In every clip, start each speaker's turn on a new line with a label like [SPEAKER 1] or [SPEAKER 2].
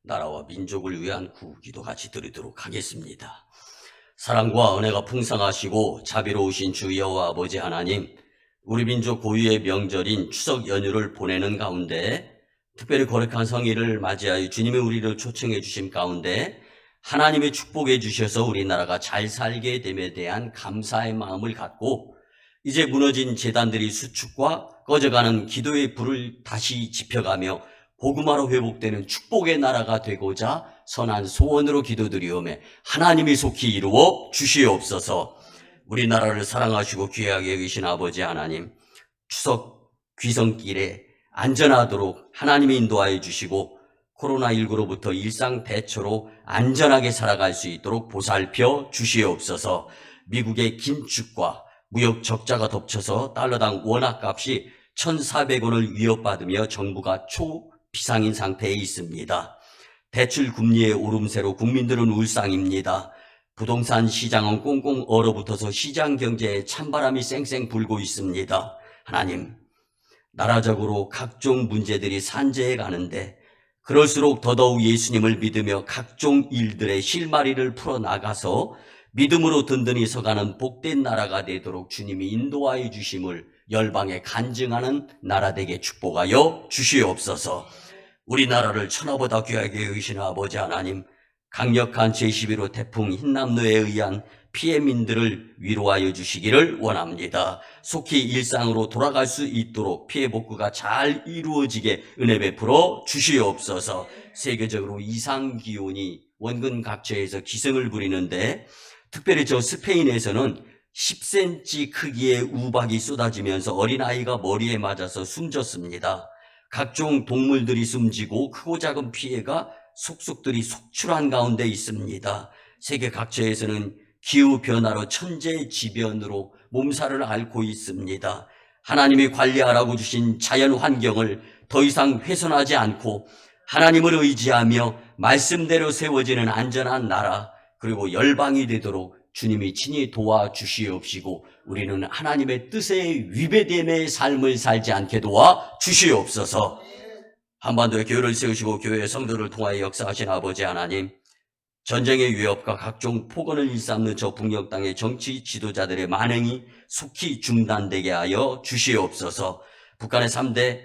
[SPEAKER 1] 나라와 민족을 위한 구기도 같이 드리도록 하겠습니다. 사랑과 은혜가 풍성하시고 자비로우신 주 여호와 아버지 하나님, 우리 민족 고유의 명절인 추석 연휴를 보내는 가운데 특별히 거룩한 성일을 맞이하여 주님의 우리를 초청해 주신 가운데 하나님의 축복해 주셔서 우리나라가 잘 살게 됨에 대한 감사의 마음을 갖고 이제 무너진 제단들이 수축과 꺼져가는 기도의 불을 다시 지펴가며 복음화로 회복되는 축복의 나라가 되고자 선한 소원으로 기도드리오매 하나님이 속히 이루어 주시옵소서. 우리나라를 사랑하시고 귀하게 여기신 아버지 하나님, 추석 귀성길에 안전하도록 하나님이 인도하여 주시고 코로나19로부터 일상 대처로 안전하게 살아갈 수 있도록 보살펴 주시옵소서. 미국의 긴축과 무역 적자가 덮쳐서 달러당 원화값이 1,400원을 위협받으며 정부가 초비상인 상태에 있습니다. 대출 금리의 오름세로 국민들은 울상입니다. 부동산 시장은 꽁꽁 얼어붙어서 시장 경제에 찬바람이 쌩쌩 불고 있습니다. 하나님, 나라적으로 각종 문제들이 산재해 가는데 그럴수록 더더욱 예수님을 믿으며 각종 일들의 실마리를 풀어나가서 믿음으로 든든히 서가는 복된 나라가 되도록 주님이 인도하여 주심을 열방에 간증하는 나라 되게 축복하여 주시옵소서. 우리나라를 천하보다 귀하게 여기시는 아버지 하나님, 강력한 제11호 태풍 흰남노에 의한 피해민들을 위로하여 주시기를 원합니다. 속히 일상으로 돌아갈 수 있도록 피해 복구가 잘 이루어지게 은혜 베풀어 주시옵소서. 세계적으로 이상기온이 원근 각처에서 기승을 부리는데 특별히 저 스페인에서는 10cm 크기의 우박이 쏟아지면서 어린아이가 머리에 맞아서 숨졌습니다. 각종 동물들이 숨지고 크고 작은 피해가 속속들이 속출한 가운데 있습니다. 세계 각처에서는 기후변화로 천재지변으로 몸살을 앓고 있습니다. 하나님이 관리하라고 주신 자연환경을 더 이상 훼손하지 않고 하나님을 의지하며 말씀대로 세워지는 안전한 나라 그리고 열방이 되도록 주님이 친히 도와주시옵시고 우리는 하나님의 뜻에 위배됨의 삶을 살지 않게 도와주시옵소서. 한반도에 교회를 세우시고 교회의 성도를 통하여 역사하신 아버지 하나님, 전쟁의 위협과 각종 폭언을 일삼는 저 북녘 땅의 정치 지도자들의 만행이 속히 중단되게 하여 주시옵소서. 북한의 3대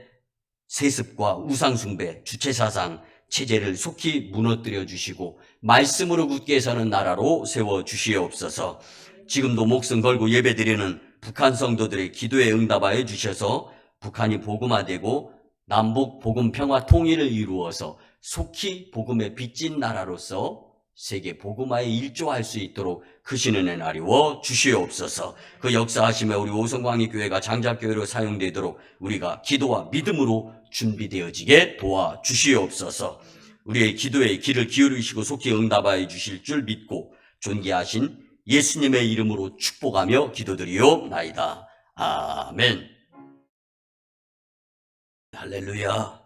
[SPEAKER 1] 세습과 우상숭배, 주체사상, 체제를 속히 무너뜨려 주시고 말씀으로 굳게 서는 나라로 세워 주시옵소서. 지금도 목숨 걸고 예배드리는 북한 성도들의 기도에 응답하여 주셔서 북한이 복음화되고 남북 복음 평화 통일을 이루어서 속히 복음의 빚진 나라로서 세계 복음화에 일조할 수 있도록 크신 은혜 나리워 주시옵소서. 그 역사하시며 우리 오성광리교회가 장작교회로 사용되도록 우리가 기도와 믿음으로 준비되어지게 도와주시옵소서. 우리의 기도에 귀를 기울이시고 속히 응답하여 주실 줄 믿고 존귀하신 예수님의 이름으로 축복하며 기도드리옵나이다. 아멘. 할렐루야.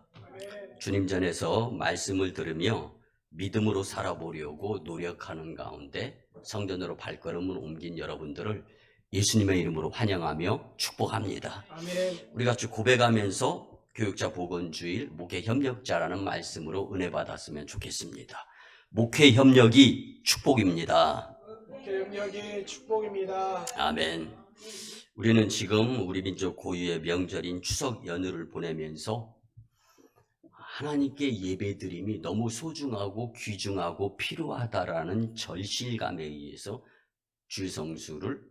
[SPEAKER 1] 주님 전에서 말씀을 들으며 믿음으로 살아보려고 노력하는 가운데 성전으로 발걸음을 옮긴 여러분들을 예수님의 이름으로 환영하며 축복합니다. 아멘. 우리 같이 고백하면서 교육자 보건주일 목회협력자라는 말씀으로 은혜 받았으면 좋겠습니다. 목회협력이 축복입니다.
[SPEAKER 2] 목회협력이 축복입니다.
[SPEAKER 1] 아멘. 우리는 지금 우리 민족 고유의 명절인 추석 연휴를 보내면서 하나님께 예배드림이 너무 소중하고 귀중하고 필요하다라는 절실감에 의해서 주일성수를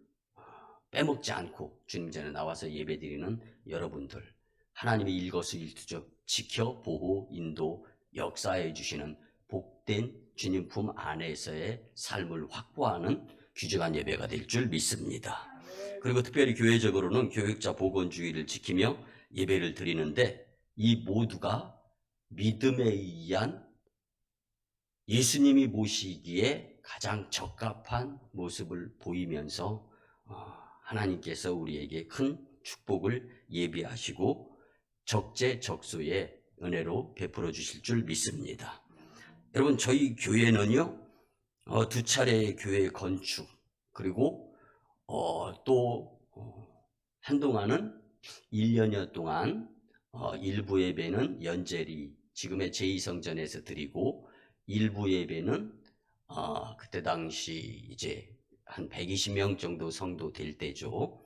[SPEAKER 1] 빼먹지 않고 주님 전에 나와서 예배드리는 여러분들, 하나님의 일거수일투족 지켜 보호 인도 역사해 주시는 복된 주님 품 안에서의 삶을 확보하는 귀중한 예배가 될 줄 믿습니다. 그리고 특별히 교회적으로는 교육자 보건주의를 지키며 예배를 드리는데 이 모두가 믿음에 의한 예수님이 모시기에 가장 적합한 모습을 보이면서 하나님께서 우리에게 큰 축복을 예비하시고 적재적소의 은혜로 베풀어 주실 줄 믿습니다. 여러분, 저희 교회는요 2차례의 교회 건축 그리고 또 한동안은 1년여 동안 일부 예배는 연재리 지금의 제2성전에서 드리고 일부 예배는 그때 당시 이제 한 120명 정도 성도 될 때죠.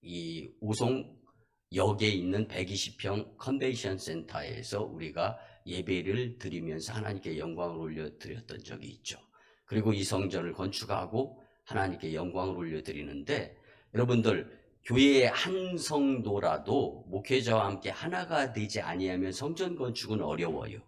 [SPEAKER 1] 이 오송역에 있는 120평 컨벤션 센터에서 우리가 예배를 드리면서 하나님께 영광을 올려드렸던 적이 있죠. 그리고 이 성전을 건축하고 하나님께 영광을 올려드리는데, 여러분들 교회의 한 성도라도 목회자와 함께 하나가 되지 아니하면 성전 건축은 어려워요.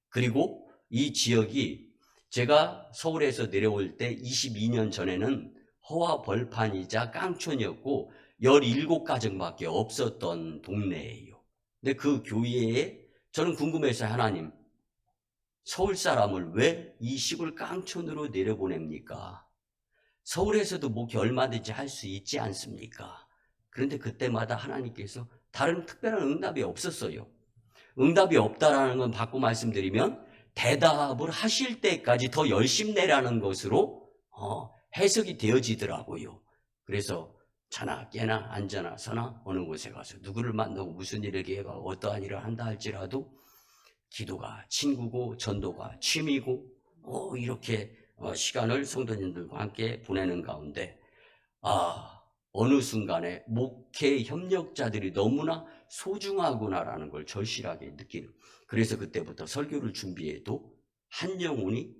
[SPEAKER 1] 그리고 이 지역이 제가 서울에서 내려올 때 22년 전에는 허와 벌판이자 깡촌이었고 17가정밖에 없었던 동네예요. 근데 그 교회에 저는 궁금해서, 하나님, 서울 사람을 왜 이 시골 깡촌으로 내려보냅니까? 서울에서도 목회 얼마든지 할 수 있지 않습니까? 그런데 그때마다 하나님께서 다른 특별한 응답이 없었어요. 응답이 없다라는 건 바꿔 말씀드리면 대답을 하실 때까지 더 열심내라는 것으로 해석이 되어지더라고요. 그래서 자나 깨나 앉아나 서나 어느 곳에 가서 누구를 만나고 무슨 일을 계획하고 어떠한 일을 한다 할지라도 기도가 친구고 전도가 취미고 이렇게 시간을 성도님들과 함께 보내는 가운데 어느 순간에 목회 협력자들이 너무나 소중하구나라는 걸 절실하게 느끼는, 그래서 그때부터 설교를 준비해도 한 영혼이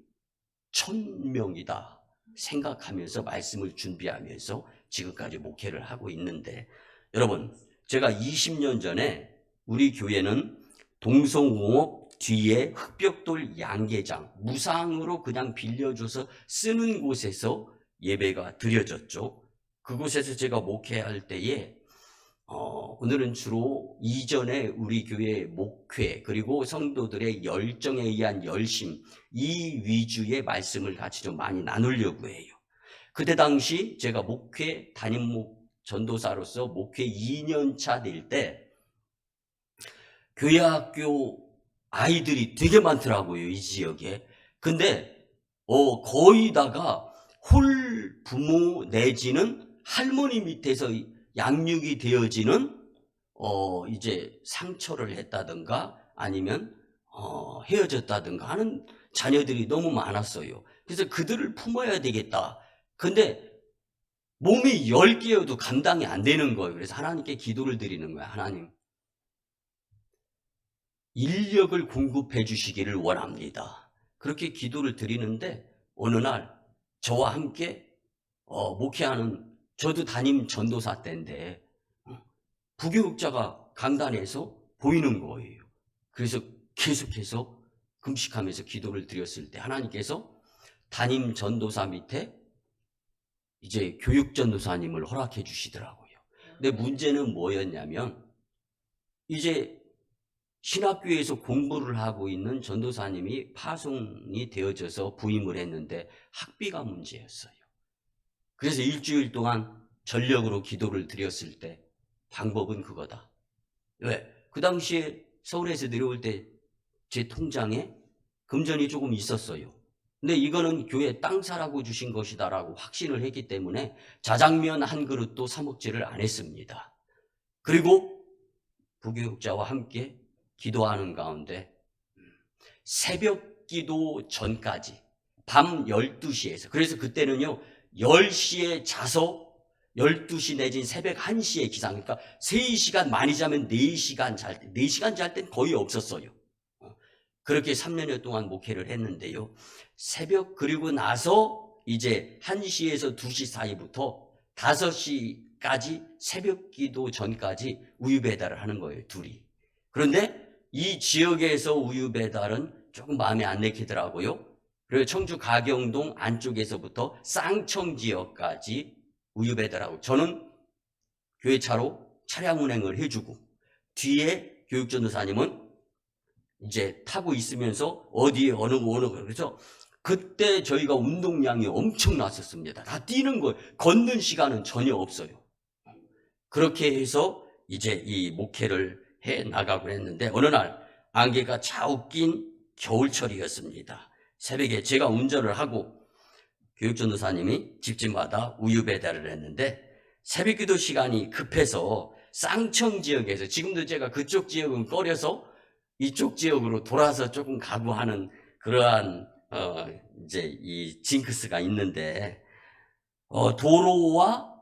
[SPEAKER 1] 1000명이다 생각하면서 말씀을 준비하면서 지금까지 목회를 하고 있는데, 여러분, 제가 20년 전에 우리 교회는 동성공업 뒤에 흑벽돌 양계장 무상으로 그냥 빌려줘서 쓰는 곳에서 예배가 드려졌죠. 그곳에서 제가 목회할 때에 오늘은 주로 이전에 우리 교회의 목회 그리고 성도들의 열정에 의한 열심, 이 위주의 말씀을 같이 좀 많이 나누려고 해요. 그때 당시 제가 목회 담임 전도사로서 목회 2년 차 될 때 교회 학교 아이들이 되게 많더라고요, 이 지역에. 근데 거의 다가 홀 부모 내지는 할머니 밑에서 양육이 되어지는 이제 상처를 했다든가 아니면 헤어졌다든가 하는 자녀들이 너무 많았어요. 그래서 그들을 품어야 되겠다. 근데 몸이 10개여도 감당이 안 되는 거예요. 그래서 하나님께 기도를 드리는 거야. 하나님, 인력을 공급해 주시기를 원합니다. 그렇게 기도를 드리는데 어느 날 저와 함께 목회하는, 저도 담임 전도사 때인데 부교육자가 강단에서 보이는 거예요. 그래서 계속해서 금식하면서 기도를 드렸을 때 하나님께서 담임 전도사 밑에 이제 교육 전도사님을 허락해 주시더라고요. 근데 문제는 뭐였냐면, 이제 신학교에서 공부를 하고 있는 전도사님이 파송이 되어져서 부임을 했는데 학비가 문제였어요. 그래서 일주일 동안 전력으로 기도를 드렸을 때 방법은 그거다. 왜? 그 당시에 서울에서 내려올 때 제 통장에 금전이 조금 있었어요. 근데 이거는 교회 땅 사라고 주신 것이다라고 확신을 했기 때문에 자장면 한 그릇도 사 먹지를 안 했습니다. 그리고 부교육자와 함께 기도하는 가운데 새벽 기도 전까지 밤 12시에서, 그래서 그때는요 10시에 자서 12시 내진 새벽 1시에 기상, 그러니까 3시간 많이 자면 4시간 잘 때, 4시간 잘 땐 거의 없었어요. 그렇게 3년여 동안 목회를 했는데요, 새벽 그리고 나서 이제 1시에서 2시 사이부터 5시까지 새벽 기도 전까지 우유 배달을 하는 거예요, 둘이. 그런데 이 지역에서 우유 배달은 조금 마음에 안 내키더라고요. 그리고 청주 가경동 안쪽에서부터 쌍청 지역까지 우유 배달하고, 저는 교회 차로 차량 운행을 해주고 뒤에 교육전도사님은 이제 타고 있으면서 어디에 어느 그래서 그때 저희가 운동량이 엄청났었습니다. 다 뛰는 거예요. 걷는 시간은 전혀 없어요. 그렇게 해서 이제 이 목회를 해 나가고 했는데, 어느 날 안개가 차욱 낀 겨울철이었습니다. 새벽에 제가 운전을 하고 교육전도사님이 집집마다 우유 배달을 했는데, 새벽기도 시간이 급해서 쌍청 지역에서, 지금도 제가 그쪽 지역은 꺼려서 이쪽 지역으로 돌아서 조금 가고 하는 그러한 이제 이 징크스가 있는데 도로와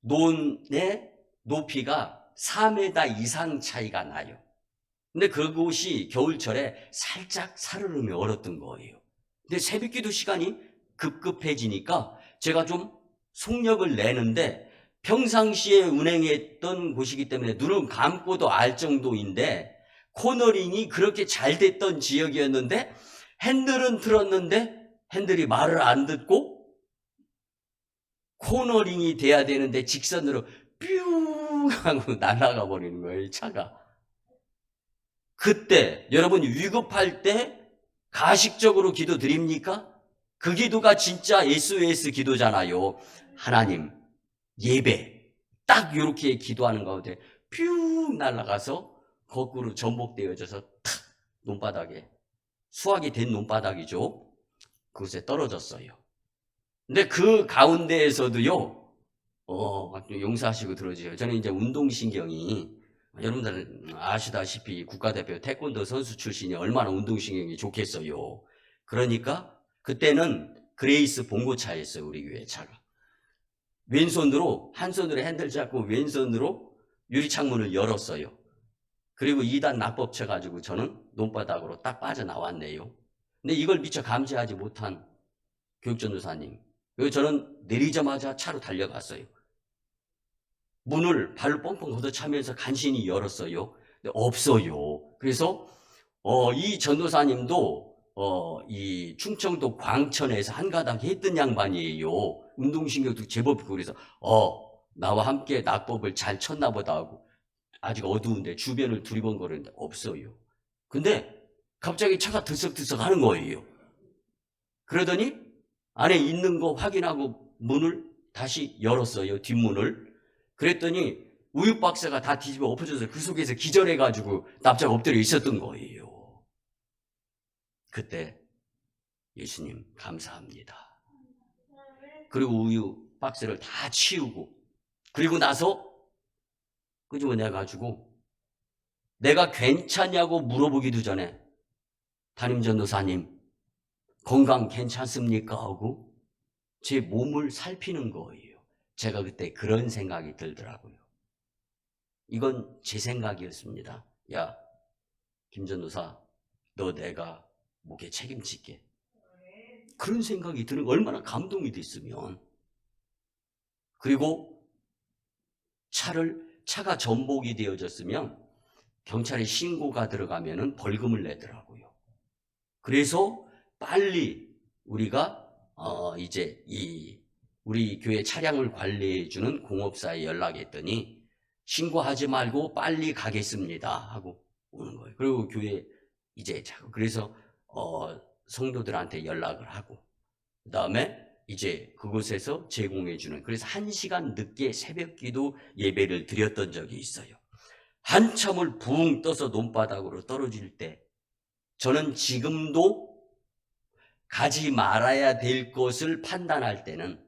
[SPEAKER 1] 논의 높이가 4m 이상 차이가 나요. 근데 그곳이 겨울철에 살짝 살얼음이 얼었던 거예요. 근데 새벽기도 시간이 급급해지니까 제가 좀 속력을 내는데 평상시에 운행했던 곳이기 때문에 눈을 감고도 알 정도인데 코너링이 그렇게 잘 됐던 지역이었는데 핸들은 틀었는데 핸들이 말을 안 듣고 코너링이 돼야 되는데 직선으로 뿅 하고 날아가 버리는 거예요, 차가. 그때 여러분 위급할 때 가식적으로 기도 드립니까? 그 기도가 진짜 SOS 기도잖아요. 하나님, 예배. 딱 이렇게 기도하는 가운데 뿅 날아가서 거꾸로 전복되어져서 탁 논바닥에, 수확이 된 논바닥이죠. 그곳에 떨어졌어요. 근데 그 가운데에서도요, 용서하시고 들어주세요. 저는 이제 운동신경이, 여러분들 아시다시피 국가대표 태권도 선수 출신이 얼마나 운동신경이 좋겠어요. 그러니까 그때는 그레이스 봉고차였어요, 우리 교회 차가. 왼손으로, 한 손으로 핸들 잡고 왼손으로 유리창문을 열었어요. 그리고 2단 낙법 쳐가지고 저는 논바닥으로 딱 빠져나왔네요. 근데 이걸 미처 감지하지 못한 교육전도사님, 그리고 저는 내리자마자 차로 달려갔어요. 문을 발로 뻥뻥 걷어차면서 간신히 열었어요. 근데 없어요. 그래서 이 전도사님도 이 충청도 광천에서 한가닥 했던 양반이에요. 운동신경도 제법 있고 그래서 나와 함께 낙법을 잘 쳤나 보다 하고 아직 어두운데 주변을 두리번거리는데 없어요. 근데 갑자기 차가 들썩들썩 하는 거예요. 그러더니 안에 있는 거 확인하고 문을 다시 열었어요. 뒷문을. 그랬더니 우유 박스가 다 뒤집어 엎어져서 그 속에서 기절해가지고 납작 엎드려 있었던 거예요. 그때 예수님 감사합니다. 그리고 우유 박스를 다 치우고 그리고 나서 끄집어내가지고 내가 괜찮냐고 물어보기도 전에 담임 전도사님 건강 괜찮습니까? 하고 제 몸을 살피는 거예요. 제가 그때 그런 생각이 들더라고요. 이건 제 생각이었습니다. 야, 김 전도사, 너 내가 목에 책임질게. 그런 생각이 드는 거 얼마나 감동이 됐으면. 그리고 차가 전복이 되어졌으면 경찰에 신고가 들어가면은 벌금을 내더라고요. 그래서 빨리 우리가 이제 우리 교회 차량을 관리해주는 공업사에 연락했더니 신고하지 말고 빨리 가겠습니다 하고 오는 거예요. 그리고 교회 이제 그래서 성도들한테 연락을 하고 그 다음에 이제 그곳에서 제공해주는, 그래서 1시간 늦게 새벽기도 예배를 드렸던 적이 있어요. 한참을 붕 떠서 논바닥으로 떨어질 때 저는 지금도 가지 말아야 될 것을 판단할 때는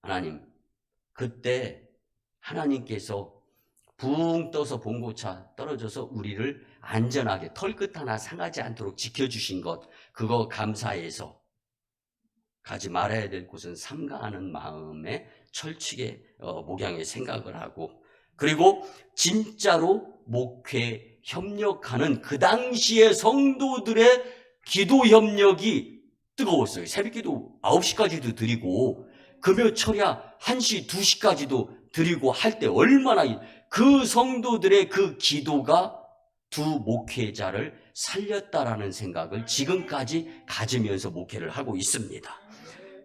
[SPEAKER 1] 하나님, 그때 하나님께서 붕 떠서 봉고차 떨어져서 우리를 안전하게 털끝 하나 상하지 않도록 지켜주신 것, 그거 감사해서 가지 말아야 될 곳은 삼가하는 마음에 철칙에 목양에 생각을 하고, 그리고 진짜로 목회 협력하는 그 당시의 성도들의 기도 협력이 뜨거웠어요. 새벽기도 9시까지도 드리고 금요 철야 1시, 2시까지도 드리고 할 때 얼마나 그 성도들의 그 기도가 두 목회자를 살렸다라는 생각을 지금까지 가지면서 목회를 하고 있습니다.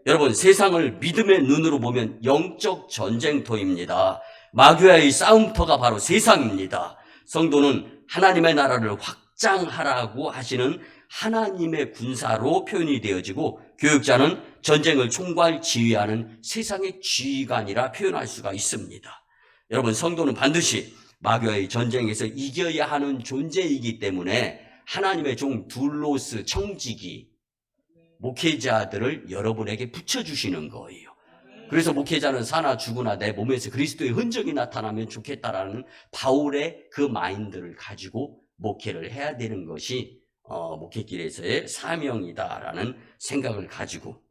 [SPEAKER 1] 여러분, 세상을 믿음의 눈으로 보면 영적 전쟁터입니다. 마귀와의 싸움터가 바로 세상입니다. 성도는 하나님의 나라를 확장하라고 하시는 하나님의 군사로 표현이 되어지고, 교육자는 전쟁을 총괄 지휘하는 세상의 지휘관이라 표현할 수가 있습니다. 여러분, 성도는 반드시 마귀와의 전쟁에서 이겨야 하는 존재이기 때문에 하나님의 종 둘로스 청지기 목회자들을 여러분에게 붙여주시는 거예요. 그래서 목회자는 사나 죽으나 내 몸에서 그리스도의 흔적이 나타나면 좋겠다라는 바울의 그 마인드를 가지고 목회를 해야 되는 것이 목회길에서의 사명이다라는 생각을 가지고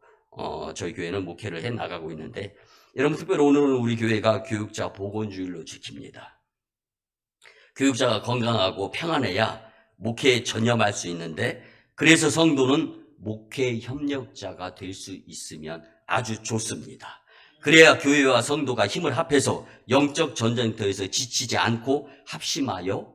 [SPEAKER 1] 저희 교회는 목회를 해 나가고 있는데, 여러분 특별히 오늘은 우리 교회가 교육자 보건주일로 지킵니다. 교육자가 건강하고 평안해야 목회에 전념할 수 있는데, 그래서 성도는 목회 협력자가 될 수 있으면 아주 좋습니다. 그래야 교회와 성도가 힘을 합해서 영적 전쟁터에서 지치지 않고 합심하여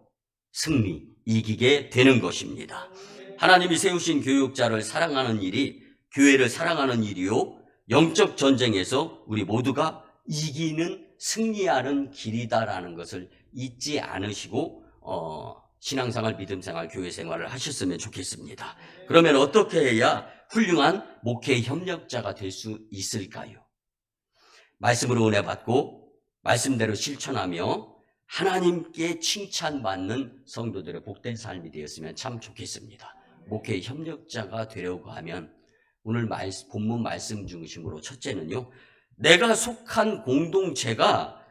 [SPEAKER 1] 승리, 이기게 되는 것입니다. 하나님이 세우신 교육자를 사랑하는 일이 교회를 사랑하는 일이요, 영적 전쟁에서 우리 모두가 이기는, 승리하는 길이다라는 것을 잊지 않으시고 신앙생활, 믿음생활, 교회생활을 하셨으면 좋겠습니다. 그러면 어떻게 해야 훌륭한 목회 협력자가 될 수 있을까요? 말씀으로 은혜 받고 말씀대로 실천하며 하나님께 칭찬받는 성도들의 복된 삶이 되었으면 참 좋겠습니다. 목회 협력자가 되려고 하면 오늘 본문 말씀 중심으로 첫째는요, 내가 속한 공동체가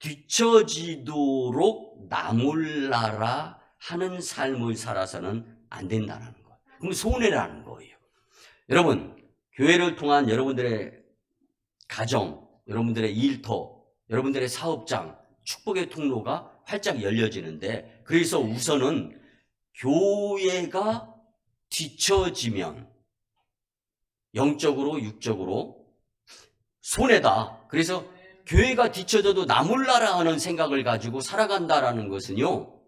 [SPEAKER 1] 뒤처지도록 나몰라라 하는 삶을 살아서는 안 된다는 거예요. 그럼 손해라는 거예요. 여러분, 교회를 통한 여러분들의 가정, 여러분들의 일터, 여러분들의 사업장, 축복의 통로가 활짝 열려지는데, 그래서 우선은 교회가 뒤처지면 영적으로 육적으로 손해다. 그래서 교회가 뒤처져도 나몰라라 하는 생각을 가지고 살아간다라는 것은요,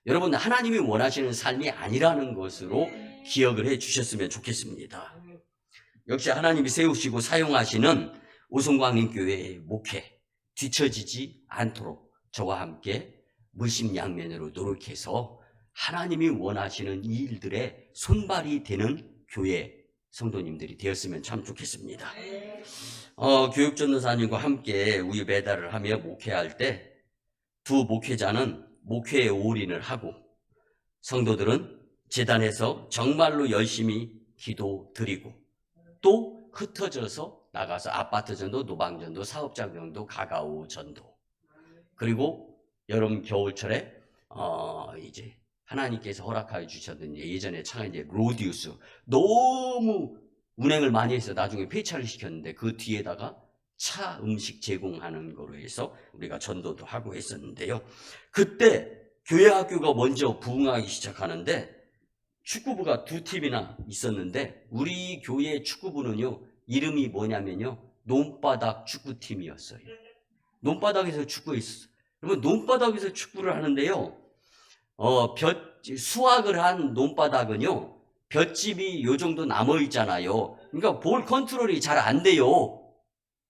[SPEAKER 1] 여러분 하나님이 원하시는 삶이 아니라는 것으로 기억을 해 주셨으면 좋겠습니다. 역시 하나님이 세우시고 사용하시는 오송광림교회의 목회 뒤처지지 않도록 저와 함께 물심양면으로 노력해서 하나님이 원하시는 이 일들의 손발이 되는 교회 성도님들이 되었으면 참 좋겠습니다. 교육전도사님과 함께 우유 배달을 하며 목회할 때 두 목회자는 목회에 올인을 하고 성도들은 제단에서 정말로 열심히 기도 드리고 또 흩어져서 나가서 아파트 전도, 노방 전도, 사업장 전도, 가가오 전도, 그리고 여름 겨울철에 이제 하나님께서 허락하여 주셨던 예전에 창한 이제 로디우스 너무 운행을 많이 해서 나중에 폐차를 시켰는데 그 뒤에다가 차 음식 제공하는 거로 해서 우리가 전도도 하고 했었는데요. 그때 교회 학교가 먼저 부흥하기 시작하는데 축구부가 두 팀이나 있었는데 우리 교회 축구부는요, 이름이 뭐냐면요, 논바닥 축구팀이었어요. 논바닥에서 축구했어요. 그러면 논바닥에서 축구를 하는데요, 수확을 한 논바닥은요, 볏짚이 요 정도 남아 있잖아요. 그러니까 볼 컨트롤이 잘 안 돼요.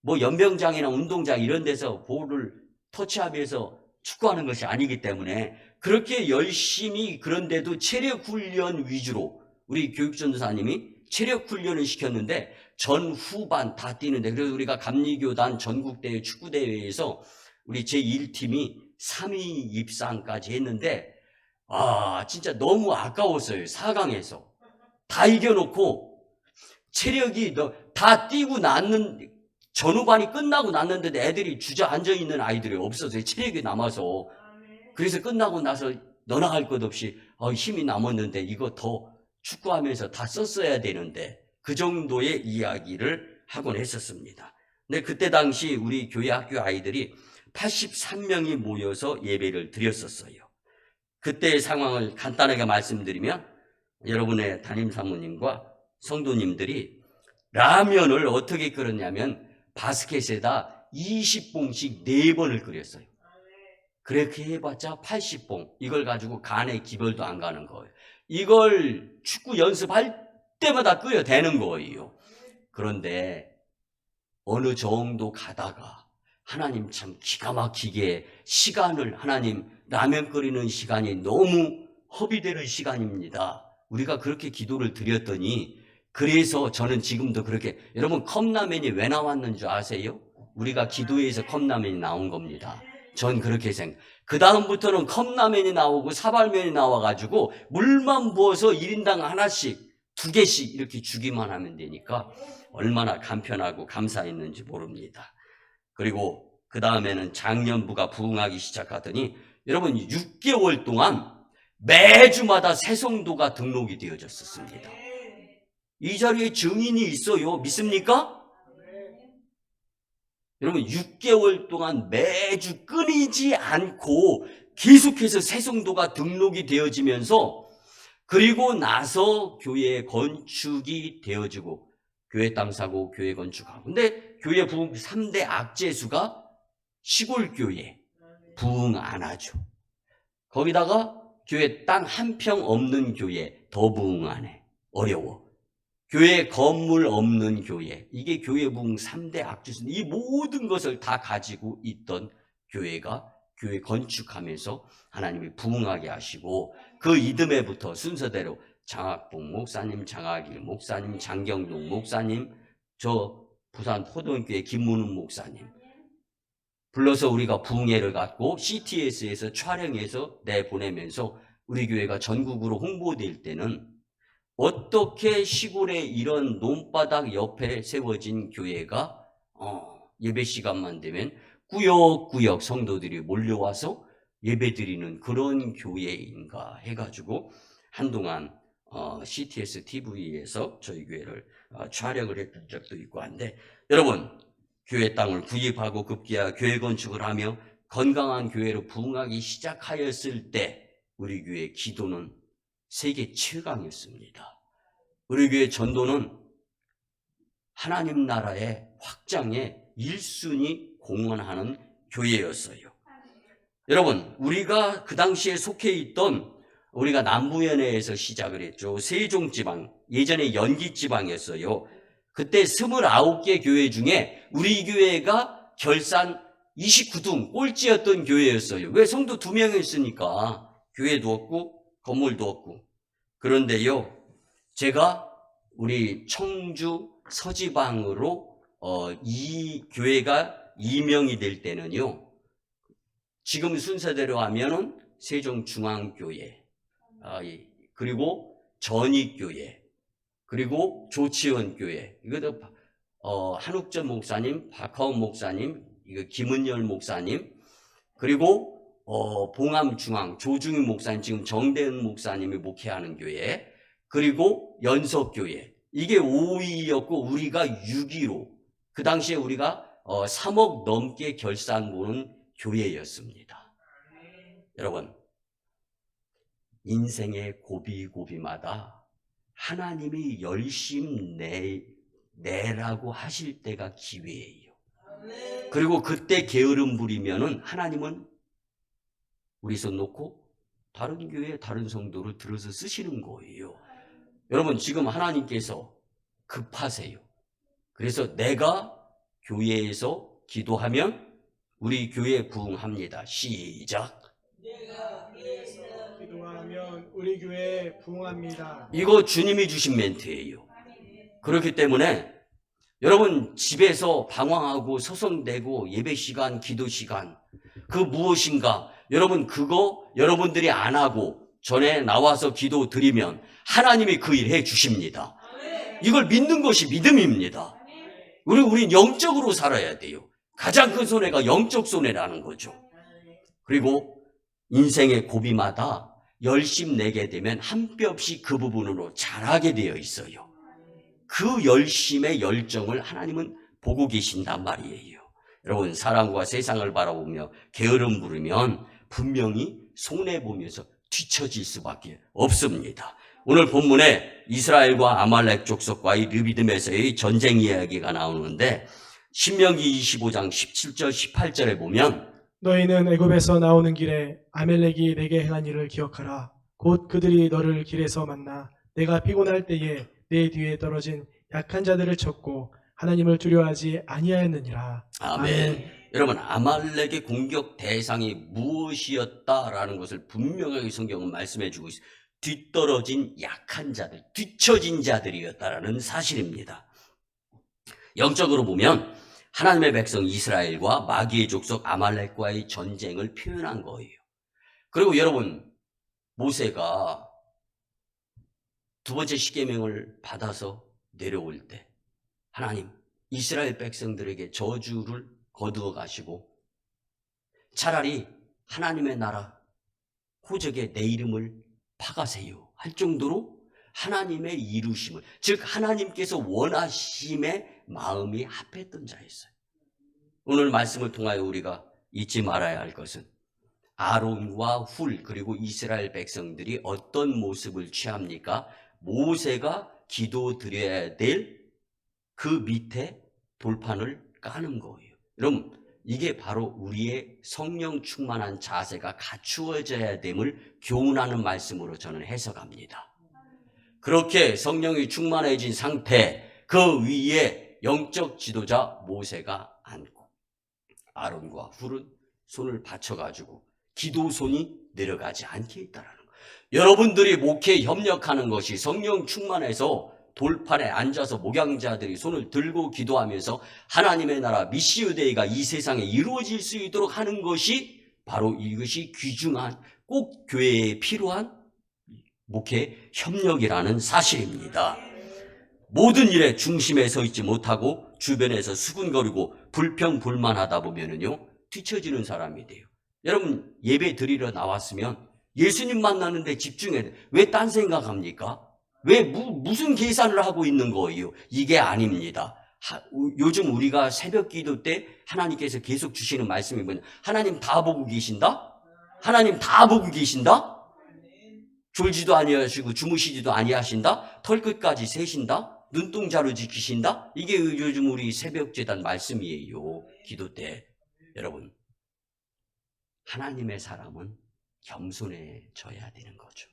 [SPEAKER 1] 뭐 연병장이나 운동장 이런 데서 볼을 터치하면서 축구하는 것이 아니기 때문에 그렇게 열심히, 그런데도 체력 훈련 위주로 우리 교육전도사님이 체력 훈련을 시켰는데 전후반 다 뛰는데, 그래서 우리가 감리교단 전국대회 축구대회에서 우리 제1팀이 3위 입상까지 했는데 진짜 너무 아까웠어요. 4강에서 다 이겨놓고 체력이 다 뛰고 전후반이 끝나고 났는데 애들이 주저앉아 있는 아이들이 없어서요. 체력이 남아서. 그래서 끝나고 나서 너나 할 것 없이 힘이 남았는데 이거 더 축구하면서 다 썼어야 되는데, 그 정도의 이야기를 하곤 했었습니다. 근데 그때 당시 우리 교회 학교 아이들이 83명이 모여서 예배를 드렸었어요. 그때의 상황을 간단하게 말씀드리면, 여러분의 담임 사모님과 성도님들이 라면을 어떻게 끓였냐면 바스켓에다 20봉씩 4번을 끓였어요. 그렇게 해봤자 80봉. 이걸 가지고 간에 기별도 안 가는 거예요. 이걸 축구 연습할 때마다 끓여대는 거예요. 그런데 어느 정도 가다가 하나님 참 기가 막히게 시간을, 하나님 라면 끓이는 시간이 너무 허비되는 시간입니다. 우리가 그렇게 기도를 드렸더니, 그래서 저는 지금도 그렇게, 여러분 컵라면이 왜 나왔는 줄 아세요? 우리가 기도해서 컵라면이 나온 겁니다. 전 그렇게 그 다음부터는 컵라면이 나오고 사발면이 나와가지고 물만 부어서 1인당 하나씩 2개씩 이렇게 주기만 하면 되니까 얼마나 간편하고 감사했는지 모릅니다. 그리고 그 다음에는 장년부가 부흥하기 시작하더니 여러분 6개월 동안 매주마다 새 성도가 등록이 되어졌었습니다. 이 자리에 증인이 있어요. 믿습니까? 여러분 6개월 동안 매주 끊이지 않고 계속해서 새 성도가 등록이 되어지면서 그리고 나서 교회 건축이 되어지고 교회 땅 사고 교회 건축하고 근데 교회 부흥 3대 악재수가 시골 교회 부흥 안 하죠. 거기다가 교회 땅 한 평 없는 교회 더 부흥 안 해. 어려워. 교회 건물 없는 교회 이게 교회 부흥 3대 악재수인데 이 모든 것을 다 가지고 있던 교회가 교회 건축하면서 하나님이 부흥하게 하시고 그 이듬해부터 순서대로 장학봉 목사님, 장학일 목사님, 장경동 목사님, 저 부산 포도원교회 김문훈 목사님 불러서 우리가 부흥회를 갖고 CTS에서 촬영해서 내보내면서 우리 교회가 전국으로 홍보될 때는 어떻게 시골에 이런 논바닥 옆에 세워진 교회가 예배 시간만 되면 꾸역꾸역 성도들이 몰려와서 예배드리는 그런 교회인가 해가지고 한동안 CTS TV에서 저희 교회를 촬영을 했던 적도 있고 한데 여러분 교회 땅을 구입하고 급기야 교회 건축을 하며 건강한 교회로 부흥하기 시작하였을 때 우리 교회 기도는 세계 최강이었습니다. 우리 교회 전도는 하나님 나라의 확장에 1순위 공헌하는 교회였어요. 여러분 우리가 그 당시에 속해 있던 우리가 남부연회에서 시작을 했죠. 세종지방 예전에 연기지방이었어요. 그때 29개 교회 중에 우리 교회가 결산 29등 꼴찌였던 교회였어요. 왜? 성도 2명이었으니까 교회도 없고 건물도 없고. 그런데요 제가 우리 청주 서지방으로 이 교회가 임명이 될 때는요 지금 순서대로 하면은 세종중앙교회 그리고 전익교회 그리고 조치원교회 이것도 한욱전 목사님, 박하원 목사님, 이거 김은열 목사님 그리고 봉암중앙 조중희 목사님 지금 정대은 목사님이 목회하는 교회 그리고 연석교회 이게 5위였고 우리가 6위로 그 당시에 우리가 3억 넘게 결산 보는 교회였습니다. 여러분 인생의 고비고비마다 하나님이 열심 내라고 하실 때가 기회예요. 그리고 그때 게으름 부리면은 하나님은 우리 손 놓고 다른 교회 다른 성도를 들어서 쓰시는 거예요. 여러분 지금 하나님께서 급하세요. 그래서 내가 교회에서 기도하면 우리 교회 부흥합니다. 시작.
[SPEAKER 2] 내가 교회에서 기도하면 우리 교회 부흥합니다.
[SPEAKER 1] 이거 주님이 주신 멘트예요. 그렇기 때문에 여러분 집에서 방황하고 소송되고 예배 시간, 기도 시간 그 무엇인가 여러분 그거 여러분들이 안 하고 전에 나와서 기도 드리면 하나님이 그 일 해 주십니다. 이걸 믿는 것이 믿음입니다. 우린 영적으로 살아야 돼요. 가장 큰 손해가 영적 손해라는 거죠. 그리고 인생의 고비마다 열심 내게 되면 한 뼘 없이 그 부분으로 자라게 되어 있어요. 그 열심의 열정을 하나님은 보고 계신단 말이에요. 여러분 사람과 세상을 바라보며 게으름 부르면 분명히 손해보면서 뒤처질 수밖에 없습니다. 오늘 본문에 이스라엘과 아말렉 족속과의 르비딤에서의 전쟁 이야기가 나오는데 신명기 25장 17절 18절에 보면
[SPEAKER 2] 너희는 애굽에서 나오는 길에 아멜렉이 내게 행한 일을 기억하라. 곧 그들이 너를 길에서 만나 내가 피곤할 때에 내 뒤에 떨어진 약한 자들을 쳤고 하나님을 두려워하지 아니하였느니라.
[SPEAKER 1] 아멘. 여러분 아말렉의 공격 대상이 무엇이었다라는 것을 분명하게 성경은 말씀해 주고 있어요. 뒤떨어진 약한 자들, 뒤처진 자들이었다라는 사실입니다. 영적으로 보면 하나님의 백성 이스라엘과 마귀의 족속 아말렉과의 전쟁을 표현한 거예요. 그리고 여러분 모세가 두 번째 십계명을 받아서 내려올 때 하나님 이스라엘 백성들에게 저주를 거두어 가시고 차라리 하나님의 나라 호적에 내 이름을 파가세요 할 정도로 하나님의 이루심을, 즉 하나님께서 원하심의 마음이 합했던 자였어요. 오늘 말씀을 통하여 우리가 잊지 말아야 할 것은 아론과 훌 그리고 이스라엘 백성들이 어떤 모습을 취합니까? 모세가 기도드려야 될 그 밑에 돌판을 까는 거예요. 여러분, 이게 바로 우리의 성령 충만한 자세가 갖추어져야 됨을 교훈하는 말씀으로 저는 해석합니다. 그렇게 성령이 충만해진 상태, 그 위에 영적 지도자 모세가 앉고 아론과 훌은 손을 받쳐가지고 기도손이 내려가지 않게 있다라는 거예요. 여러분들이 목회에 협력하는 것이 성령 충만해서 돌판에 앉아서 목양자들이 손을 들고 기도하면서 하나님의 나라 미시오데이가 이 세상에 이루어질 수 있도록 하는 것이 바로 이것이 귀중한 꼭 교회에 필요한 목회 협력이라는 사실입니다. 모든 일에 중심에 서 있지 못하고 주변에서 수군거리고 불평불만하다 보면은요 뒤처지는 사람이 돼요. 여러분, 예배 드리러 나왔으면 예수님 만나는데 집중해야 돼. 왜 딴 생각합니까? 왜 무슨 계산을 하고 있는 거예요? 이게 아닙니다. 요즘 우리가 새벽 기도 때 하나님께서 계속 주시는 말씀이 뭐냐? 하나님 다 보고 계신다? 하나님 다 보고 계신다? 졸지도 아니하시고 주무시지도 아니하신다? 털끝까지 세신다? 눈동자로 지키신다? 이게 요즘 우리 새벽 제단 말씀이에요. 기도 때. 여러분, 하나님의 사람은 겸손해져야 되는 거죠.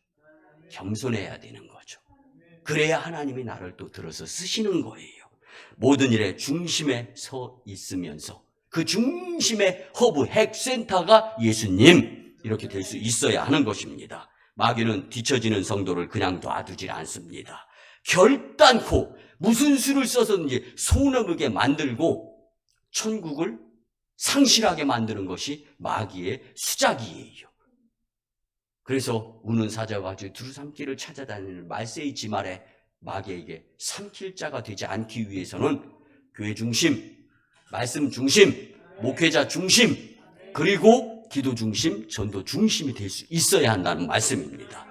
[SPEAKER 1] 겸손해야 되는 거죠. 그래야 하나님이 나를 또 들어서 쓰시는 거예요. 모든 일의 중심에 서 있으면서 그 중심의 허브 핵센터가 예수님, 이렇게 될 수 있어야 하는 것입니다. 마귀는 뒤처지는 성도를 그냥 놔두질 않습니다. 결단코 무슨 수를 써서든지 소넘게 만들고 천국을 상실하게 만드는 것이 마귀의 수작이에요. 그래서 우는 사자와 같이 두루 삼키를 찾아다니는 말세의 지말에 마귀에게 삼킬 자가 되지 않기 위해서는 교회 중심, 말씀 중심, 목회자 중심, 그리고 기도 중심, 전도 중심이 될 수 있어야 한다는 말씀입니다.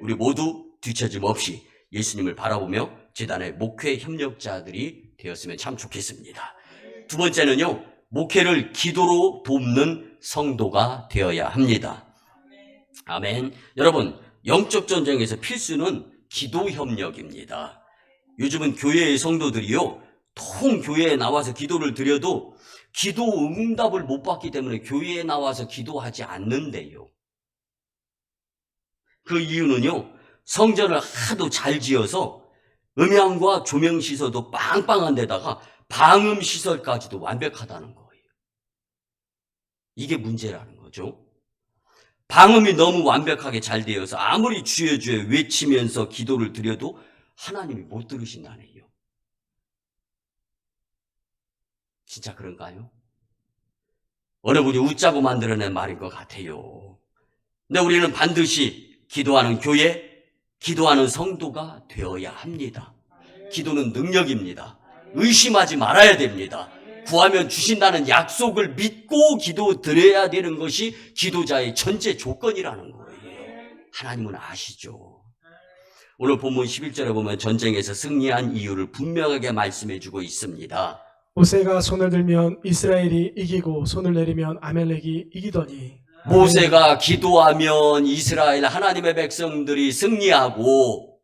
[SPEAKER 1] 우리 모두 뒤처짐 없이 예수님을 바라보며 제단의 목회 협력자들이 되었으면 참 좋겠습니다. 두 번째는요, 목회를 기도로 돕는 성도가 되어야 합니다. 아멘. 여러분, 영적 전쟁에서 필수는 기도 협력입니다. 요즘은 교회의 성도들이요, 통 교회에 나와서 기도를 드려도 기도 응답을 못 받기 때문에 교회에 나와서 기도하지 않는데요. 그 이유는요, 성전을 하도 잘 지어서 음향과 조명 시설도 빵빵한 데다가 방음 시설까지도 완벽하다는 거예요. 이게 문제라는 거죠. 방음이 너무 완벽하게 잘 되어서 아무리 주여 주여 외치면서 기도를 드려도 하나님이 못 들으신다네요. 진짜 그런가요? 어느 분이 웃자고 만들어낸 말인 것 같아요. 근데 우리는 반드시 기도하는 교회, 기도하는 성도가 되어야 합니다. 기도는 능력입니다. 의심하지 말아야 됩니다. 구하면 주신다는 약속을 믿고 기도 드려야 되는 것이 기도자의 전제 조건이라는 거예요. 하나님은 아시죠. 오늘 본문 11절에 보면 전쟁에서 승리한 이유를 분명하게 말씀해 주고 있습니다.
[SPEAKER 2] 모세가 손을 들면 이스라엘이 이기고 손을 내리면 아멜렉이 이기더니.
[SPEAKER 1] 모세가 기도하면 이스라엘 하나님의 백성들이 승리하고,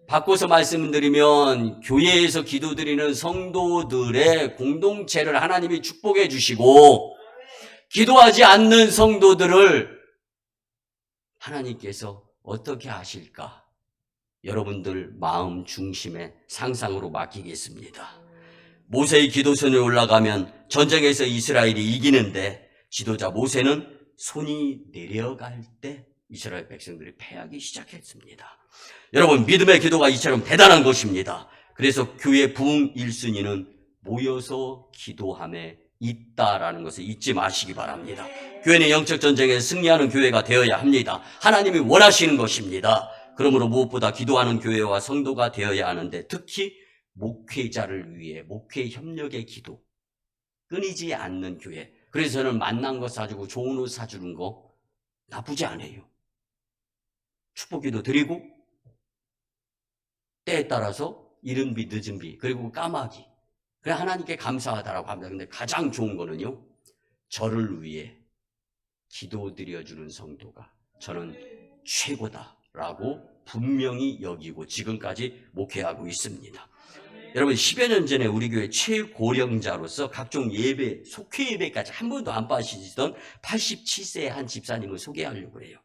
[SPEAKER 1] 바꿔서 말씀드리면 교회에서 기도드리는 성도들의 공동체를 하나님이 축복해 주시고, 기도하지 않는 성도들을 하나님께서 어떻게 하실까? 여러분들 마음 중심의 상상으로 맡기겠습니다. 모세의 기도선에 올라가면 전쟁에서 이스라엘이 이기는데, 지도자 모세는 손이 내려갈 때 이스라엘 백성들이 패하기 시작했습니다. 여러분, 믿음의 기도가 이처럼 대단한 것입니다. 그래서 교회 부흥 1순위는 모여서 기도함에 있다라는 것을 잊지 마시기 바랍니다. 교회는 영적 전쟁에서 승리하는 교회가 되어야 합니다. 하나님이 원하시는 것입니다. 그러므로 무엇보다 기도하는 교회와 성도가 되어야 하는데, 특히 목회자를 위해 목회 협력의 기도, 끊이지 않는 교회. 그래서 저는 만난 거 사주고 좋은 옷 사주는 거 나쁘지 않아요. 축복기도 드리고 때에 따라서 이른 비 늦은 비 그리고 까마귀 그래 하나님께 감사하다라고 합니다. 근데 가장 좋은 거는요, 저를 위해 기도드려주는 성도가 저는 최고다라고 분명히 여기고 지금까지 목회하고 있습니다. 여러분 10여 년 전에 우리 교회 최고령자로서 각종 예배, 속회 예배까지 한 번도 안 빠지시던 87세의 한 집사님을 소개하려고 해요.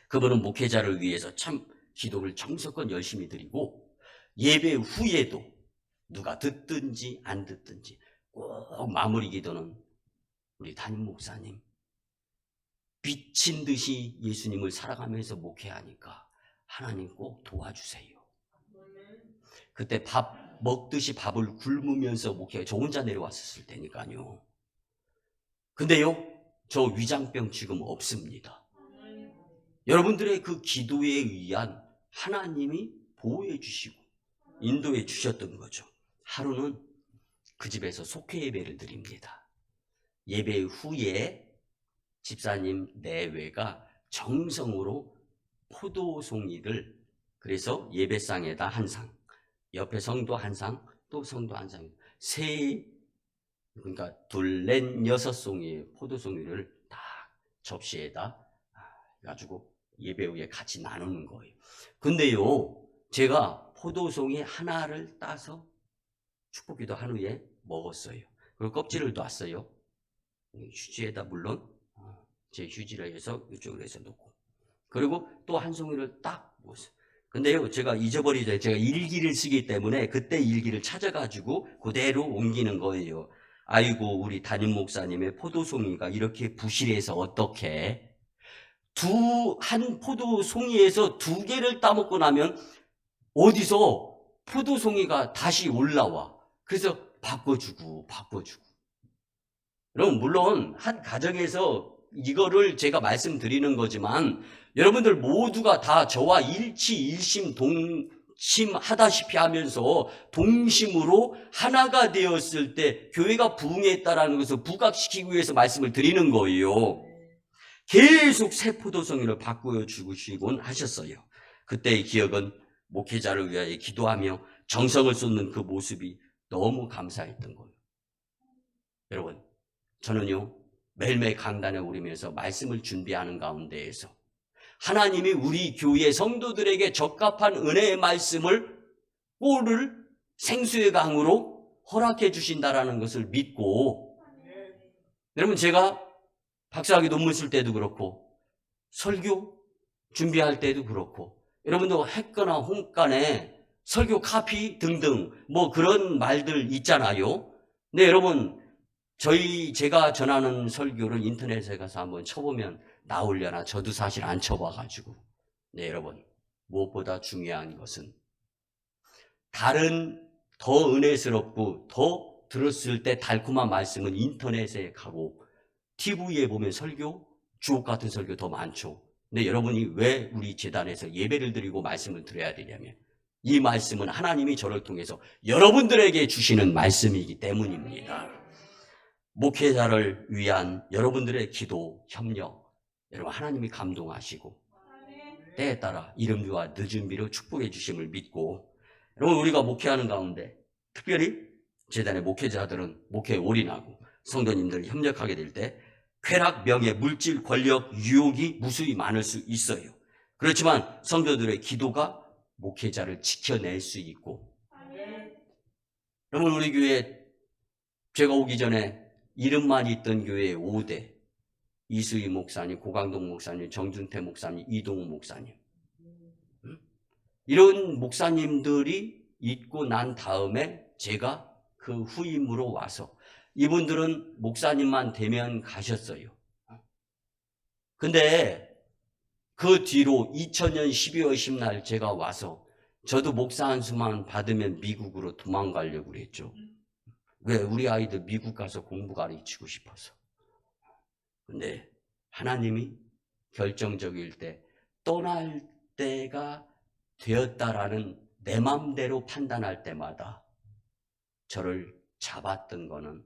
[SPEAKER 1] 그분은 목회자를 위해서 참 기도를 정성껏 열심히 드리고 예배 후에도 누가 듣든지 안 듣든지 꼭 마무리 기도는 우리 담임 목사님 미친 듯이 예수님을 살아가면서 목회하니까 하나님 꼭 도와주세요. 그때 밥 먹듯이 밥을 굶으면서 목회해. 저 혼자 내려왔었을 테니까요. 근데요, 저 위장병 지금 없습니다. 여러분들의 그 기도에 의한 하나님이 보호해 주시고 인도해 주셨던 거죠. 하루는 그 집에서 속회 예배를 드립니다. 예배 후에 집사님 내외가 정성으로 포도송이를 그래서 예배상에다 한 상, 옆에 성도 한 상, 또 성도 한 상, 그러니까 둘, 넷, 여섯 송이의 포도송이를 다 접시에다 가지고 예배 후에 같이 나누는 거예요. 근데요, 제가 포도송이 하나를 따서 축복기도 한 후에 먹었어요. 그리고 껍질을 놨어요. 휴지에다 물론 제 휴지를 해서 이쪽으로 해서 놓고 그리고 또 한 송이를 딱 먹었어요. 근데요, 제가 잊어버리죠. 제가 일기를 쓰기 때문에 그때 일기를 찾아가지고 그대로 옮기는 거예요. 아이고, 우리 담임 목사님의 포도송이가 이렇게 부실해서 어떻게 한 포도송이에서 2개를 따먹고 나면 어디서 포도송이가 다시 올라와. 그래서 바꿔주고. 여러분, 물론 한 가정에서 이거를 제가 말씀드리는 거지만 여러분들 모두가 다 저와 일심 동심하다시피 하면서 동심으로 하나가 되었을 때 교회가 부흥했다라는 것을 부각시키기 위해서 말씀을 드리는 거예요. 계속 새 포도송이를 바꾸어 주시곤 하셨어요. 그때의 기억은 목회자를 위하여 기도하며 정성을 쏟는 그 모습이 너무 감사했던 거예요. 여러분, 저는요, 매일매일 강단에 오르면서 말씀을 준비하는 가운데에서 하나님이 우리 교회 성도들에게 적합한 은혜의 말씀을 꼴을 생수의 강으로 허락해 주신다라는 것을 믿고, 여러분, 제가 박사학위 논문 쓸 때도 그렇고 설교 준비할 때도 그렇고 여러분도 했거나 홍간에 설교 카피 등등 뭐 그런 말들 있잖아요. 근데 여러분, 제가 전하는 설교를 인터넷에 가서 한번 쳐보면 나오려나 저도 사실 안 쳐봐가지고. 네, 여러분, 무엇보다 중요한 것은 다른 더 은혜스럽고 더 들었을 때 달콤한 말씀은 인터넷에 가고 TV에 보면 설교, 주옥 같은 설교 더 많죠. 근데 여러분이 왜 우리 재단에서 예배를 드리고 말씀을 드려야 되냐면 이 말씀은 하나님이 저를 통해서 여러분들에게 주시는 말씀이기 때문입니다. 목회자를 위한 여러분들의 기도, 협력, 여러분 하나님이 감동하시고 때에 따라 이른 비와 늦은 비로 축복해 주심을 믿고, 여러분 우리가 목회하는 가운데 특별히 재단의 목회자들은 목회에 올인하고 성도님들이 협력하게 될 때 쾌락, 명예, 물질, 권력, 유혹이 무수히 많을 수 있어요. 그렇지만 성도들의 기도가 목회자를 지켜낼 수 있고, 여러분 우리 교회 제가 오기 전에 이름만 있던 교회의 5대 이수희 목사님, 고강동 목사님, 정준태 목사님, 이동우 목사님, 이런 목사님들이 있고 난 다음에 제가 그 후임으로 와서 이분들은 목사님만 되면 가셨어요. 근데 그 뒤로 2000년 12월 10날 제가 와서 저도 목사 한 수만 받으면 미국으로 도망가려고 그랬죠. 왜? 우리 아이들 미국 가서 공부 가르치고 싶어서. 근데 하나님이 결정적일 때 떠날 때가 되었다라는 내 마음대로 판단할 때마다 저를 잡았던 거는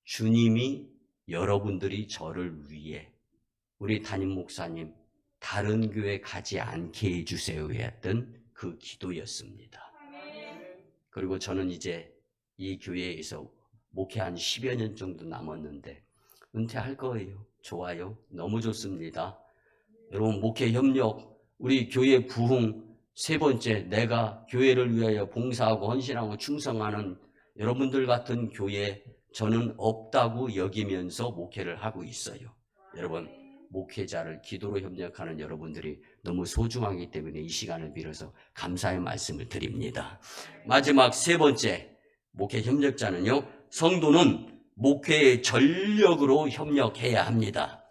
[SPEAKER 1] 주님이 여러분들이 저를 위해 우리 담임 목사님, 다른 교회 가지 않게 해주세요 했던 그 기도였습니다. 그리고 저는 이제 이 교회에서 목회 한 10여 년 정도 남았는데 은퇴할 거예요. 좋아요. 너무 좋습니다. 여러분, 목회 협력, 우리 교회 부흥, 세 번째, 내가 교회를 위하여 봉사하고 헌신하고 충성하는 여러분들 같은 교회 저는 없다고 여기면서 목회를 하고 있어요. 여러분, 목회자를 기도로 협력하는 여러분들이 너무 소중하기 때문에 이 시간을 빌어서 감사의 말씀을 드립니다. 마지막 세 번째, 목회 협력자는요, 성도는 목회에 전력으로 협력해야 합니다.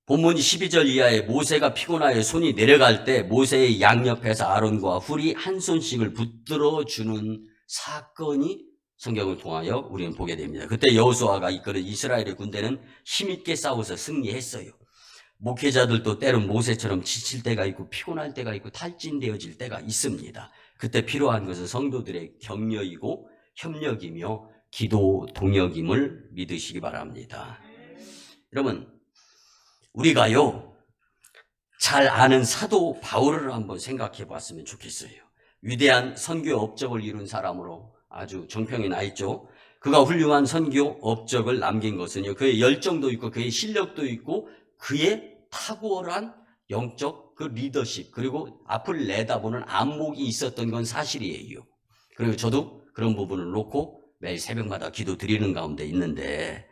[SPEAKER 1] 본문 12절 이하에 모세가 피곤하여 손이 내려갈 때 모세의 양옆에서 아론과 훌이 한 손씩을 붙들어 주는 사건이 성경을 통하여 우리는 보게 됩니다. 그때 여호수아가 이끄는 이스라엘의 군대는 힘있게 싸워서 승리했어요. 목회자들도 때론 모세처럼 지칠 때가 있고 피곤할 때가 있고 탈진되어질 때가 있습니다. 그때 필요한 것은 성도들의 격려이고 협력이며 기도 동역임을 믿으시기 바랍니다. 여러분, 우리가요, 잘 아는 사도 바울을 한번 생각해 봤으면 좋겠어요. 위대한 선교 업적을 이룬 사람으로 아주 정평이 나 있죠. 그가 훌륭한 선교 업적을 남긴 것은요, 그의 열정도 있고 그의 실력도 있고 그의 탁월한 영적 그 리더십, 그리고 앞을 내다보는 안목이 있었던 건 사실이에요. 그리고 저도 그런 부분을 놓고 매일 새벽마다 기도 드리는 가운데 있는데,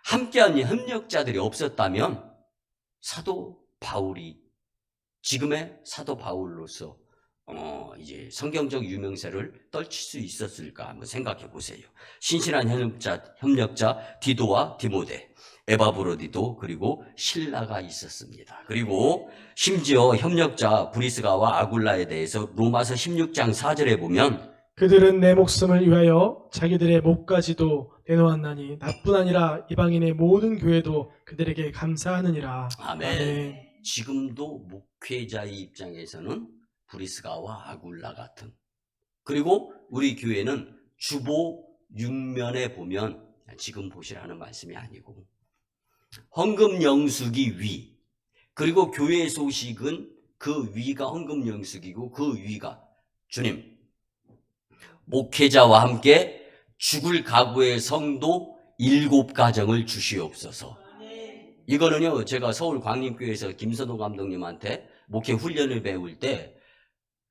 [SPEAKER 1] 함께한 협력자들이 없었다면 사도 바울이 지금의 사도 바울로서 이제 성경적 유명세를 떨칠 수 있었을까 한번 생각해 보세요. 신실한 협력자 디도와 디모데, 에바브로디도 그리고 실라가 있었습니다. 그리고 심지어 협력자 브리스가와 아굴라에 대해서 로마서 16장 4절에 보면
[SPEAKER 2] 그들은 내 목숨을 위하여 자기들의 목까지도 내놓았나니 나뿐 아니라 이방인의 모든 교회도 그들에게 감사하느니라.
[SPEAKER 1] 아멘. 지금도 목회자의 입장에서는 브리스가와 아굴라 같은, 그리고 우리 교회는 주보 6면에 보면 지금 보시라는 말씀이 아니고 헌금 영수기 위, 그리고 교회 소식은 그 위가 헌금 영수기고 그 위가 주님 목회자와 함께 죽을 각오의 성도 7가정을 주시옵소서. 이거는요, 제가 서울 광림교회에서 김선호 감독님한테 목회 훈련을 배울 때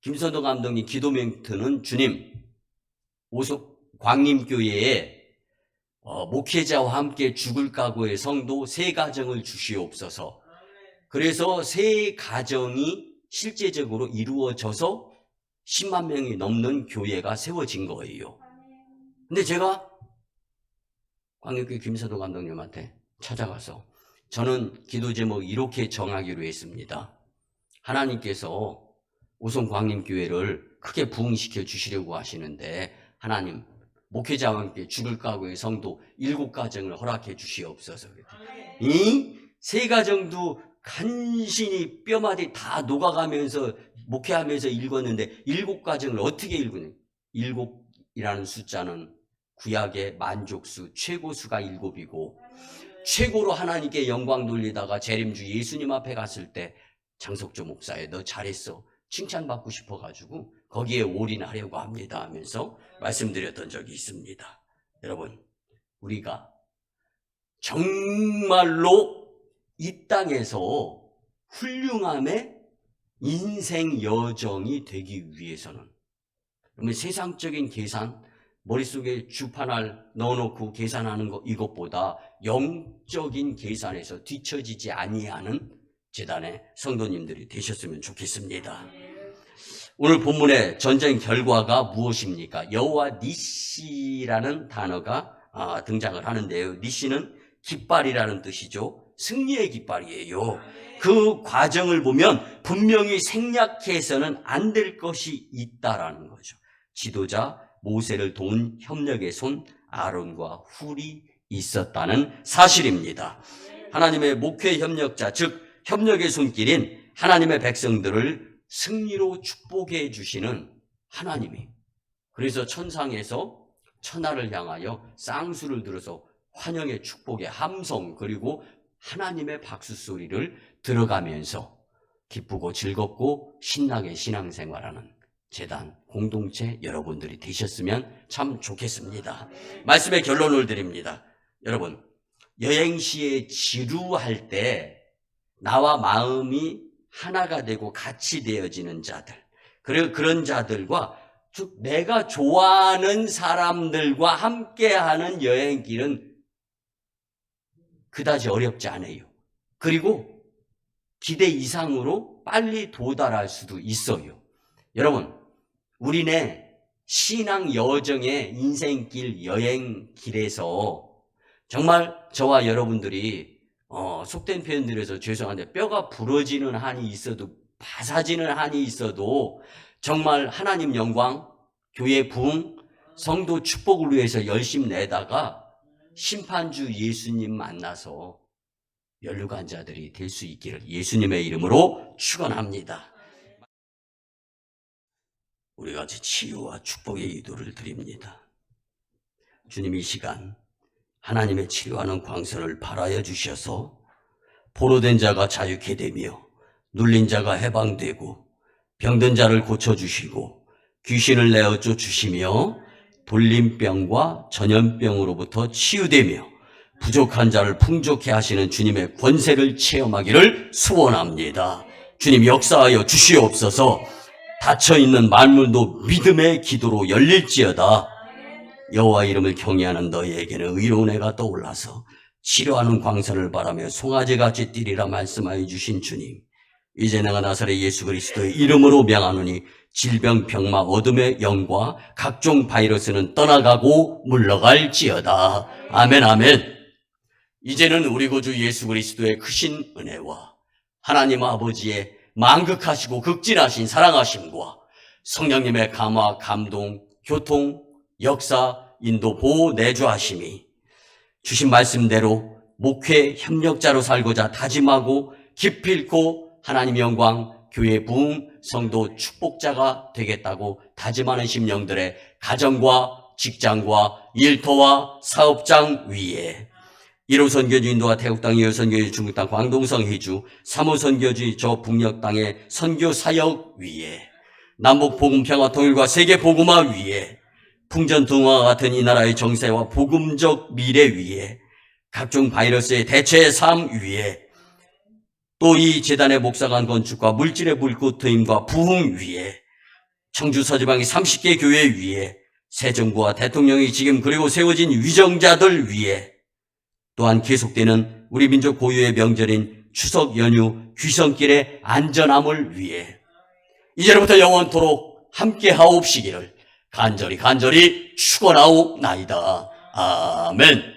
[SPEAKER 1] 김선호 감독님 기도 멘트는 주님, 오속 광림교회에 목회자와 함께 죽을 각오의 성도 3가정을 주시옵소서. 그래서 3가정이 실제적으로 이루어져서 10만 명이 넘는 교회가 세워진 거예요. 근데 제가 광역교회 김선호 감독님한테 찾아가서 저는 기도 제목 이렇게 정하기로 했습니다. 하나님께서 오송 광림교회를 크게 부흥시켜 주시려고 하시는데 하나님, 목회자와 함께 죽을 각오의 성도 7가정을 허락해 주시옵소서. 이 3가정도 간신히 뼈마디 다 녹아가면서 목회하면서 읽었는데 7가정을 어떻게 읽으냐? 7이라는 숫자는 구약의 만족수, 최고수가 7이고 최고로 하나님께 영광 돌리다가 재림주 예수님 앞에 갔을 때 장석조 목사에 너 잘했어, 칭찬받고 싶어가지고 거기에 올인하려고 합니다 하면서 말씀드렸던 적이 있습니다. 여러분, 우리가 정말로 이 땅에서 훌륭함의 인생 여정이 되기 위해서는, 그러면 세상적인 계산, 머릿속에 주판을 넣어놓고 계산하는 것, 이것보다 영적인 계산에서 뒤처지지 아니하는 재단의 성도님들이 되셨으면 좋겠습니다. 오늘 본문의 전쟁 결과가 무엇입니까? 여호와 니시라는 단어가 등장을 하는데요. 니시는 깃발이라는 뜻이죠. 승리의 깃발이에요. 그 과정을 보면 분명히 생략해서는 안 될 것이 있다라는 거죠. 지도자 모세를 도운 협력의 손 아론과 훌이 있었다는 사실입니다. 하나님의 목회 협력자, 즉 협력의 손길인 하나님의 백성들을 승리로 축복해 주시는 하나님이, 그래서 천상에서 천하를 향하여 쌍수를 들어서 환영의 축복의 함성, 그리고 하나님의 박수 소리를 들어가면서 기쁘고 즐겁고 신나게 신앙생활하는 재단 공동체 여러분들이 되셨으면 참 좋겠습니다. 말씀의 결론을 드립니다. 여러분, 여행 시에 지루할 때 나와 마음이 하나가 되고 같이 되어지는 자들, 그리고 그런 자들과 즉 내가 좋아하는 사람들과 함께하는 여행길은 그다지 어렵지 않아요. 그리고 기대 이상으로 빨리 도달할 수도 있어요. 여러분, 우리네 신앙 여정의 인생길 여행길에서 정말 저와 여러분들이 속된 표현들에서 죄송한데 뼈가 부러지는 한이 있어도 바사지는 한이 있어도 정말 하나님 영광, 교회 부흥, 성도 축복을 위해서 열심 내다가 심판주 예수님 만나서 연루간 자들이 될 수 있기를 예수님의 이름으로 축원합니다. 우리 같이 치유와 축복의 기도를 드립니다. 주님, 이 시간 하나님의 치료하는 광선을 발하여 주셔서 포로된 자가 자유케 되며 눌린 자가 해방되고 병든 자를 고쳐주시고 귀신을 내어 쫓으시며 돌림병과 전염병으로부터 치유되며 부족한 자를 풍족케 하시는 주님의 권세를 체험하기를 소원합니다. 주님, 역사하여 주시옵소서. 닫혀있는 만문도 믿음의 기도로 열릴지어다. 여호와 이름을 경외하는 너희에게는 의로운 해가 떠올라서 치료하는 광선을 바라며 송아지같이 뛰리라 말씀하여 주신 주님, 이제 내가 나사렛 예수 그리스도의 이름으로 명하노니 질병, 병마, 어둠의 영과 각종 바이러스는 떠나가고 물러갈지어다. 아멘, 아멘. 이제는 우리 구주 예수 그리스도의 크신 은혜와 하나님 아버지의 만극하시고 극진하신 사랑하심과 성령님의 감화, 감동, 교통, 역사, 인도, 보호, 내주하심이 주신 말씀대로 목회 협력자로 살고자 다짐하고 기필코 하나님 영광, 교회 부흥, 성도 축복자가 되겠다고 다짐하는 심령들의 가정과 직장과 일터와 사업장 위에 1호 선교지 인도와 태국 땅, 2호 선교지 중국 땅, 광동성 해주, 3호 선교지 저 북녘 땅의 선교 사역 위에 남북 복음 평화 통일과 세계 복음화 위에 풍전등화와 같은 이 나라의 정세와 복음적 미래 위에 각종 바이러스의 대처의 삶 위에 또 이 재단의 목사관 건축과 물질의 불꽃트임과 부흥 위에 청주 서지방의 30개 교회 위에 새 정부와 대통령이 지금 그리고 세워진 위정자들 위에 또한 계속되는 우리 민족 고유의 명절인 추석 연휴 귀성길의 안전함을 위해 이제로부터 영원토록 함께하옵시기를 간절히 축원하옵나이다. 아멘.